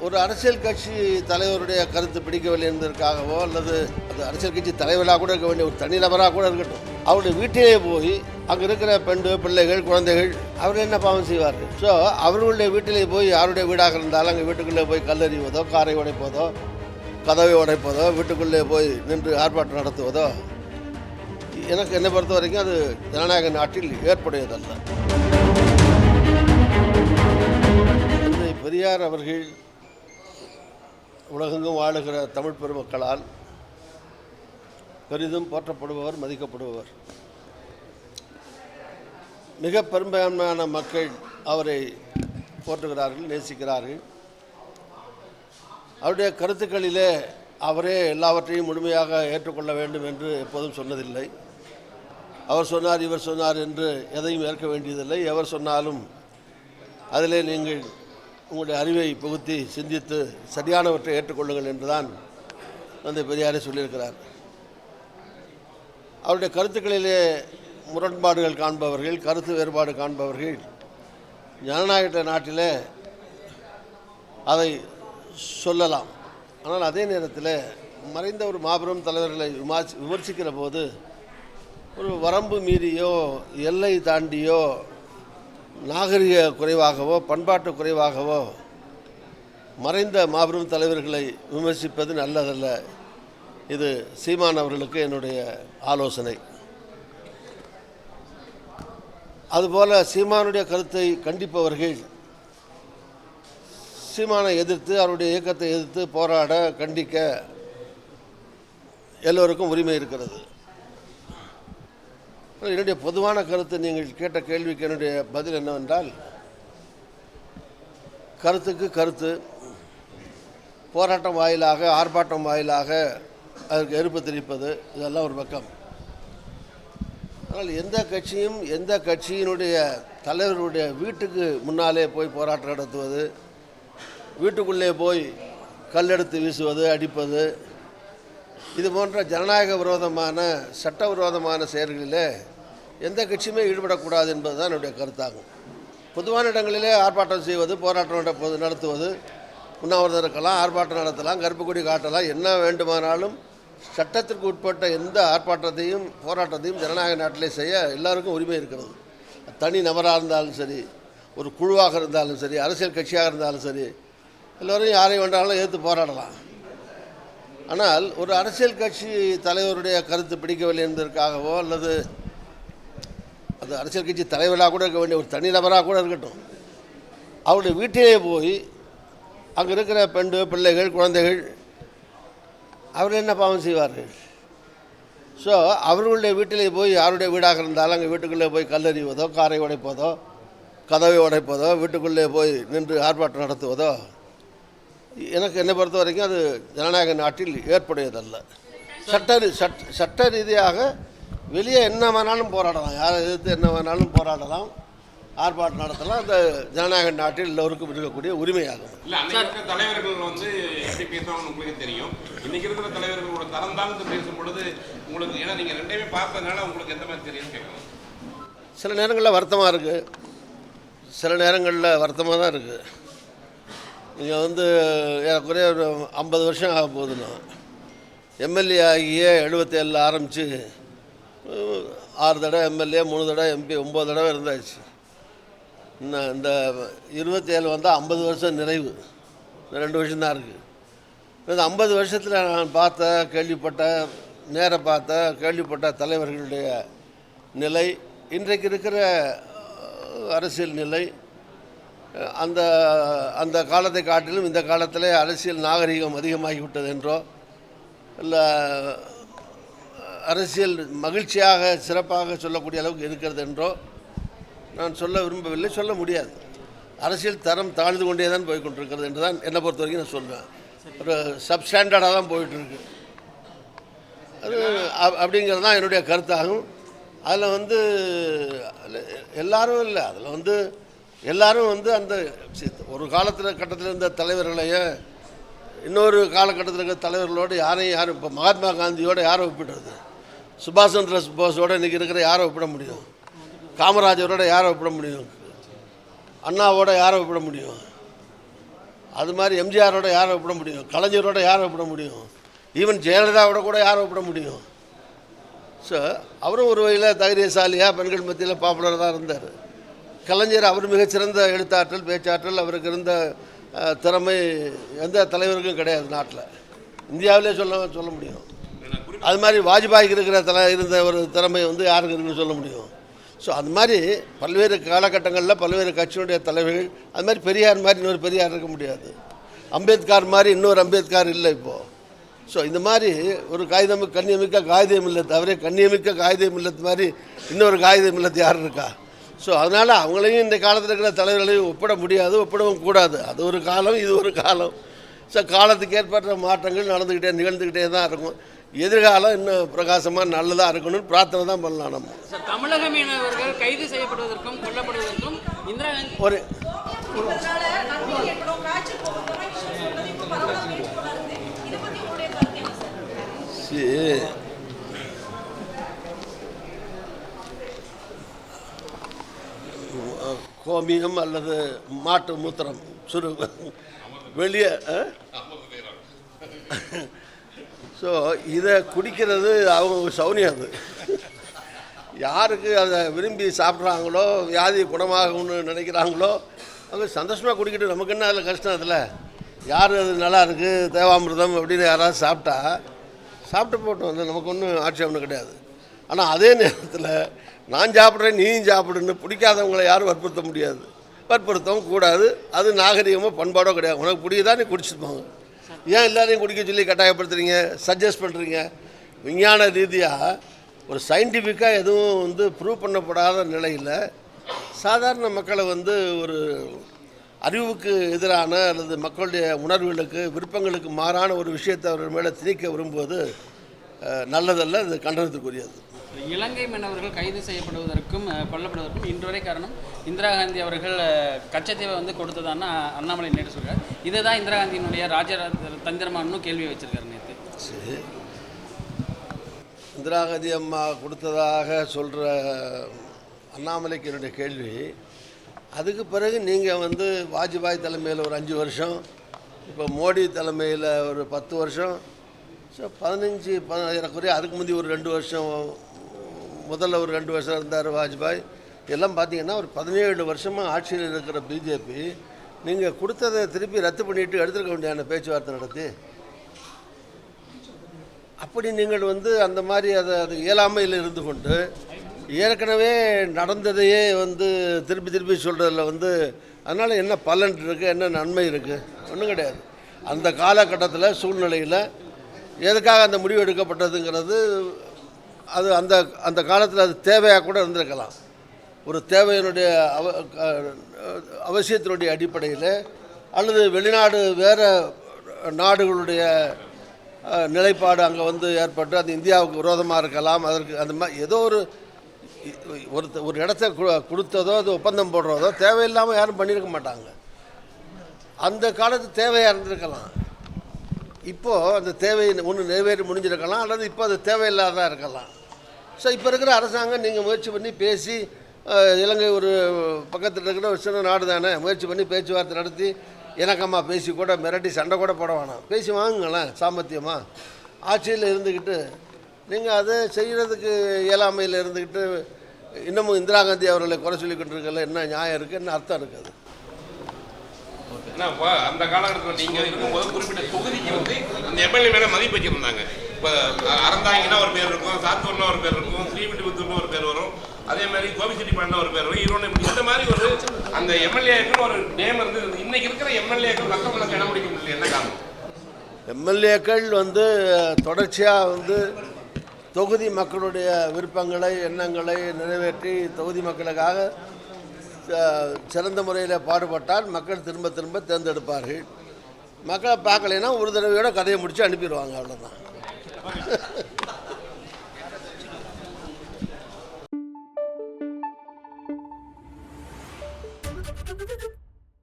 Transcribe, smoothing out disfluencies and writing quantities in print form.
ஒரு அரசியல் கட்சி தலைவருடைய கருத்து பிடிக்கவில்லை என்பதற்காகவோ அல்லது அது அரசியல் கட்சி தலைவராக கூட இருக்க வேண்டிய ஒரு தனிநபராக கூட இருக்கட்டும், அவருடைய வீட்டிலே போய் அங்கே இருக்கிற பெண் பிள்ளைகள் குழந்தைகள் அவர் என்ன பாவம் செய்வார்கள்? ஸோ அவர்களுடைய வீட்டிலே போய் யாருடைய வீடாக இருந்தாலும் அங்கே வீட்டுக்குள்ளே போய் கல்லறிவதோ, காரை உடைப்பதோ, கதவை உடைப்பதோ, வீட்டுக்குள்ளே போய் நின்று ஆர்ப்பாட்டம் நடத்துவதோ எனக்கு என்னை பொறுத்த வரைக்கும் அது ஜனநாயக நாட்டில் ஏற்புடையதல்ல. பெரியார் அவர்கள் உலகெங்கும் வாழுகிற தமிழ் பெருமக்களால் பெரிதும் போற்றப்படுபவர், மதிக்கப்படுபவர். மிக பெரும்பான்மையான மக்கள் அவரை போற்றுகிறார்கள், நேசிக்கிறார்கள். அவருடைய கருத்துக்களிலே அவரே எல்லாவற்றையும் முழுமையாக ஏற்றுக்கொள்ள வேண்டும் என்று எப்போதும் சொன்னதில்லை. அவர் சொன்னார், இவர் சொன்னார் என்று எதையும் ஏற்க வேண்டியதில்லை. எவர் சொன்னாலும் அதிலே நீங்கள் உங்களுடைய அறிவை புகுத்தி சிந்தித்து சரியானவற்றை ஏற்றுக்கொள்ளுங்கள் என்றுதான் தந்தை பெரியாரே சொல்லியிருக்கிறார். அவருடைய கருத்துக்களிலே முரண்பாடுகள் காண்பவர்கள், கருத்து வேறுபாடு காண்பவர்கள் ஜனநாயக நாட்டிலே அதை சொல்லலாம். ஆனால் அதே நேரத்தில் மறைந்த ஒரு மாபெரும் தலைவர்களை விமர்சிக்கிற போது ஒரு வரம்பு மீறியோ எல்லை தாண்டியோ நாகரிக குறைவாகவோ பண்பாட்டு குறைவாகவோ மறைந்த மாபெரும் தலைவர்களை விமர்சிப்பது நல்லதல்ல. இது சீமான் அவர்களுக்கு என்னுடைய ஆலோசனை. அதுபோல் சீமானுடைய கருத்தை கண்டிப்பவர்கள் சீமானை எதிர்த்து, அவருடைய இயக்கத்தை எதிர்த்து போராட, கண்டிக்க எல்லோருக்கும் உரிமை இருக்கிறது. என்னுடைய பொதுவான கருத்து, நீங்கள் கேட்ட கேள்விக்கு என்னுடைய பதில் என்னவென்றால், கருத்துக்கு கருத்து, போராட்டம் வாயிலாக, ஆர்ப்பாட்டம் வாயிலாக அதற்கு எதிர்ப்பு தெரிவிப்பது இதெல்லாம் ஒரு பக்கம். ஆனால் எந்த கட்சியும் எந்த கட்சியினுடைய தலைவருடைய வீட்டுக்கு முன்னாலே போய் போராட்டம் நடத்துவது, வீட்டுக்குள்ளே போய் கல்லெடுத்து வீசுவது, அடிப்பது, இது போன்ற ஜனநாயக விரோதமான சட்டவிரோதமான செயல்களிலே எந்த கட்சியுமே ஈடுபடக்கூடாது என்பது தான் என்னுடைய கருத்தாகும். பொதுவான இடங்களிலே ஆர்ப்பாட்டம் செய்வது, போராட்டம் நடத்துவது, உண்ணாவிரதம் இருக்கலாம், ஆர்ப்பாட்டம் நடத்தலாம், கருப்பு கொடி காட்டலாம், என்ன வேண்டுமானாலும் சட்டத்திற்கு உட்பட்ட எந்த ஆர்ப்பாட்டத்தையும் போராட்டத்தையும் ஜனநாயக நாட்டிலே செய்ய எல்லாருக்கும் உரிமை இருக்கிறது. தனி நபராக இருந்தாலும் சரி, ஒரு குழுவாக இருந்தாலும் சரி, அரசியல் கட்சியாக இருந்தாலும் சரி, எல்லோரும் யாரை வேண்டாலும் எதிர்த்து போராடலாம். ஆனால் ஒரு அரசியல் கட்சி தலைவருடைய கருத்து பிடிக்கவில்லை என்பதற்காகவோ அல்லது அது அரசியல் கட்சி தலைவராக கூட இருக்க வேண்டிய ஒரு தனிநபராக கூட இருக்கட்டும், அவருடைய வீட்டிலே போய் அங்கே இருக்கிற பெண் பிள்ளைகள் குழந்தைகள் அவர் என்ன பாவம் செய்வார்கள்? ஸோ அவர்களுடைய வீட்டிலே போய் யாருடைய வீடாக இருந்தாலும் அங்கே வீட்டுக்குள்ளே போய் கல்லறிவதோ, காரை உடைப்பதோ, கதவை உடைப்பதோ, வீட்டுக்குள்ளே போய் நின்று ஆர்ப்பாட்டம் நடத்துவதோ எனக்கு என்னை பொறுத்த வரைக்கும் அது ஜனநாயக நாட்டில் ஏற்புடையதல்ல. சட்ட ரீதியாக வெளியே என்ன வேணாலும் போராடலாம், யாரை எதிர்த்து என்ன வேணாலும் போராடலாம், ஆர்ப்பாட்டம் நடத்தலாம். அந்த ஜனநாயக நாட்டில் எல்லோருக்கும் இருக்கக்கூடிய உரிமையாகும். தலைவர்கள் எப்படி பேசுவாங்கன்னு உங்களுக்கு தெரியும். இன்னைக்கு இருக்கிற தலைவர்களோட தரம் தாழ்ந்து பேசும் பொழுது உங்களுக்கு, ஏன்னா நீங்கள் ரெண்டையுமே பார்த்ததுனால உங்களுக்கு எந்த மாதிரி தெரியும் கேட்கணும். சில நேரங்களில் வருத்தமாக இருக்குது, சில நேரங்களில் வருத்தமாக தான் இருக்குது. நீங்கள் ஏறக்குறைய ஒரு 50 வருஷம் ஆக போகுதுன்னா, எம்எல்ஏ ஆகிய 77 ஆரம்பித்து 6 தடவை எம்எல்ஏ, 3 தடவை எம்பி, 9 தடவை இருந்தாச்சு. இன்னும் இந்த 27 வந்தால் 50 வருஷம் நிறைவு. 2 வருஷம்தான் இருக்குது. இந்த 50 வருஷத்தில் நான் கேள்விப்பட்ட தலைவர்களுடைய நிலை, இன்றைக்கு இருக்கிற அரசியல் நிலை, அந்த காலத்தை காட்டிலும் இந்த காலத்தில் அரசியல் நாகரிகம் அதிகமாகிவிட்டது என்றோ, இல்லை அரசியல் மகிழ்ச்சியாக சிறப்பாக சொல்லக்கூடிய அளவுக்கு இருக்கிறது என்றோ நான் சொல்ல விரும்பவில்லை, சொல்ல முடியாது. அரசியல் தரம் தாழ்ந்து கொண்டே தான் போய்கொண்டிருக்கிறது என்று தான் என்னை பொறுத்த வரைக்கும் நான் சொல்வேன். ஒரு சப்ஸ்டாண்டர்டாக தான் போயிட்டுருக்கு. அது அப்படிங்கிறது தான் என்னுடைய கருத்தாகும். அதில் எல்லாரும் இல்லை, அதில் எல்லாரும் அந்த ஒரு கட்டத்தில் இருந்த தலைவர்களையே இன்னொரு காலகட்டத்தில் இருக்கிற தலைவர்களோடு யாரும் இப்போ மகாத்மா காந்தியோடு யாரை ஒப்பிடுறது? சுபாஷ் சந்திர போஸோடு இன்றைக்கி இருக்கிற யாரை ஒப்பிட முடியும்? காமராஜரோட யாரை ஒப்பிட முடியும்? அண்ணாவோட யாரை ஒப்பிட முடியும்? அது மாதிரி எம்ஜிஆரோட யாரை ஒப்பிட முடியும், கலைஞரோட யாரை ஒப்பிட முடியும், ஈவன் ஜெயலலிதாவோட கூட யாரை ஒப்பிட முடியும். ஸோ அவரும் ஒரு வகையில் தைரியசாலியாக பெண்கள் மத்தியில் பாப்புலராக தான் இருந்தார். கலைஞர் அவர் மிகச்சிறந்த எழுத்தாற்றல், பேச்சாற்றல், அவருக்கு இருந்த திறமை எந்த தலைவருக்கும் கிடையாது நாட்டில், இந்தியாவிலே சொல்ல முடியும். அது மாதிரி வாஜ்பாய்க்கு இருந்த ஒரு திறமை வந்து யாருக்கு இருக்குன்னு சொல்ல முடியும். ஸோ அது மாதிரி பல்வேறு காலகட்டங்களில் பல்வேறு கட்சியினுடைய தலைவர்கள், அது மாதிரி பெரியார் மாதிரி இன்னொரு பெரியார் இருக்க முடியாது, அம்பேத்கர் மாதிரி இன்னொரு அம்பேத்கர் இல்லை இப்போது. ஸோ இந்த மாதிரி ஒரு கண்ணியமிக்க காகிதம் இல்லத்து, அவரே கண்ணியமிக்க காகிதம் இல்லத்து மாதிரி இன்னொரு காகிதம் இல்லத்து யார் இருக்கா? ஸோ அதனால் அவங்களையும் இந்த காலத்தில் இருக்கிற தலைவர்களையும் ஒப்பிட முடியாது, ஒப்பிடவும் கூடாது. அது ஒரு காலம், இது ஒரு காலம். ஸோ காலத்துக்கு ஏற்பட்ட மாற்றங்கள் நிகழ்ந்துக்கிட்டே தான் இருக்கும். எதிர்காலம் இன்னும் பிரகாசமாக நல்லதாக இருக்கணும்னு பிரார்த்தனை தான் பண்ணலாம். நம்ம தமிழக மீனவர்கள் கைது செய்யப்படுவதற்கும் கொல்லப்படுவதற்கும் இந்திரா ஒரு கோமியம் அல்லது மாட்டு மூத்திரம் வெளியே. ஸோ இதை குடிக்கிறது அவங்க சௌனியம். அது யாருக்கு அதை விரும்பி சாப்பிட்றாங்களோ, வியாதி குணமாகும்னு நினைக்கிறாங்களோ அவங்க சந்தோஷமாக குடிக்கிட்டு, நமக்கு என்ன அதில் கஷ்டம்? அதில் யார் அது நல்லா இருக்குது தேவாமிர்தம் அப்படின்னு யாராவது சாப்பிட்டு போட்டோம், வந்து நமக்கு ஒன்றும் ஆட்சேபம் கிடையாது. ஆனால் அதே நேரத்தில் நான் சாப்பிட்றேன் நீயும் சாப்பிடுன்னு பிடிக்காதவங்களை யாரும் வற்புறுத்த முடியாது, வற்புறுத்தவும் கூடாது. அது நாகரிகமோ பண்பாடோ கிடையாது. உனக்கு பிடிக்குதா நீ குடிச்சுப்பாங்க. ஏன் எல்லாரையும் குடிக்க சொல்லி கட்டாயப்படுத்துறீங்க, சஜஸ்ட் பண்ணுறீங்க? விஞ்ஞான ரீதியாக ஒரு சயின்டிஃபிக்காக எதுவும் வந்து ப்ரூவ் பண்ணப்படாத நிலையில் சாதாரண மக்களை வந்து ஒரு அறிவுக்கு எதிரான அல்லது மக்களுடைய உணர்வுகளுக்கு விருப்பங்களுக்கு மாறான ஒரு விஷயத்தை அவர்கள் மேலே திணிக்க விரும்புவது நல்லதல்ல, அது கண்டனத்துக்குரியது. இலங்கை மீனவர்கள் கைது செய்யப்படுவதற்கும் கொல்லப்படுவதற்கும் இன்று வரை காரணம் இந்திரா காந்தி அவர்கள் கச்சத்தீவை வந்து கொடுத்ததான்னு அண்ணாமலை நேற்று சொல்கிறார். இதை தான் இந்திரா காந்தியினுடைய தந்திரமானு கேள்வி வச்சிருக்காரு நேற்று. சரி, இந்திரா காந்தி அம்மா கொடுத்ததாக சொல்கிற அண்ணாமலைக்கு என்னுடைய கேள்வி, அதுக்கு பிறகு நீங்கள் வந்து வாஜ்பாய் தலைமையில் ஒரு 5 வருஷம், இப்போ மோடி தலைமையில் ஒரு 10 வருஷம், ஸோ 15 அதுக்கு முந்தி ஒரு 2 வருஷம், முதல்ல ஒரு 2 வருஷம் இருந்தார் வாஜ்பாய். எல்லாம் பார்த்தீங்கன்னா ஒரு 17 வருஷமாக ஆட்சியில் இருக்கிற பிஜேபி நீங்கள் கொடுத்ததை திருப்பி ரத்து பண்ணிவிட்டு எடுத்துருக்க வேண்டியான பேச்சுவார்த்தை நடத்தி, அப்படி நீங்கள் வந்து அந்த மாதிரி அது இயலாமையில் இருந்து கொண்டு ஏற்கனவே நடந்ததையே வந்து திருப்பி சொல்கிறதில் வந்து அதனால் என்ன பலன் இருக்குது, என்ன நன்மை இருக்குது? ஒன்றும் கிடையாது. அந்த காலகட்டத்தில் சூழ்நிலையில் எதுக்காக அந்த முடிவு எடுக்கப்பட்டதுங்கிறது அது அந்த காலத்தில் அது தேவையாக கூட இருந்திருக்கலாம். ஒரு தேவையினுடைய அவசியத்தினுடைய அடிப்படையில் அல்லது வெளிநாடு வேறு நாடுகளுடைய நிலைப்பாடு அங்கே வந்து ஏற்பட்டு அது இந்தியாவுக்கு விரோதமாக இருக்கலாம். அதற்கு அந்த மாதிரி ஏதோ ஒரு இடத்த கொடுத்ததோ அது ஒப்பந்தம் போடுறதோ தேவையில்லாமல் யாரும் பண்ணியிருக்க மாட்டாங்க. அந்த காலத்து தேவையாக இருந்திருக்கலாம். இப்போது அந்த தேவை ஒன்று நிறைவேறி முடிஞ்சிருக்கலாம், அல்லது இப்போ அது தேவையில்லாதான் இருக்கலாம். ஸோ இப்போ இருக்கிற அரசாங்கம் நீங்கள் முயற்சி பண்ணி பேசி, இலங்கை ஒரு பக்கத்தில் இருக்கிற ஒரு சின்ன நாடு தானே, முயற்சி பண்ணி பேச்சுவார்த்தை நடத்தி இணக்கமாக பேசி கூட மிரட்டி சண்டை கூட போட வேணாம், பேசி வாங்குங்களேன். சாமர்த்தியமாக ஆட்சியில் இருந்துக்கிட்டு நீங்கள் அதை செய்கிறதுக்கு இயலாமையில் இருந்துக்கிட்டு இன்னமும் இந்திரா காந்தி அவர்களை குறை சொல்லி கொண்டிருக்கல என்ன நியாயம் இருக்குது, என்ன அர்த்தம் இருக்குது? ஏன்னா இப்போ அந்த காலகட்டத்தில் நீங்கள் இருக்கும்போது குறிப்பிட்ட தொகுதிக்கு வந்து அந்த எம்எல்ஏ மேலே மதிப்பு வச்சுருந்தாங்க. இப்போ அறந்தாங்கன்னா ஒரு பேர் இருக்கும், சாத்தூர்னா ஒரு பேர் இருக்கும், ஸ்ரீவில்லிபுத்தூர்னு ஒரு பேர் வரும், அதே மாதிரி கோபிச்செட்டிப்பாடினா ஒரு பேர் வரும், ஈரோடு, இந்த மாதிரி ஒரு அந்த எம்எல்ஏக்கள் ஒரு நேம் இருந்து இன்னைக்கு இருக்கிற எம்எல்ஏக்கள் மற்றவங்களுக்கு இடம் பிடிக்க முடியல. என்ன காரணம்? எம்எல்ஏக்கள் வந்து தொடர்ச்சியாக வந்து தொகுதி மக்களுடைய விருப்பங்களை எண்ணங்களை நிறைவேற்றி தொகுதி மக்களுக்காக சிறந்த முறையில் பாடுபட்டால் மக்கள் திரும்ப தேர்ந்தெடுப்பார்கள். மக்களை பார்க்கலைன்னா ஒரு தடவையோட கதையை முடித்து அனுப்பிடுவாங்க, அவ்வளோதான்.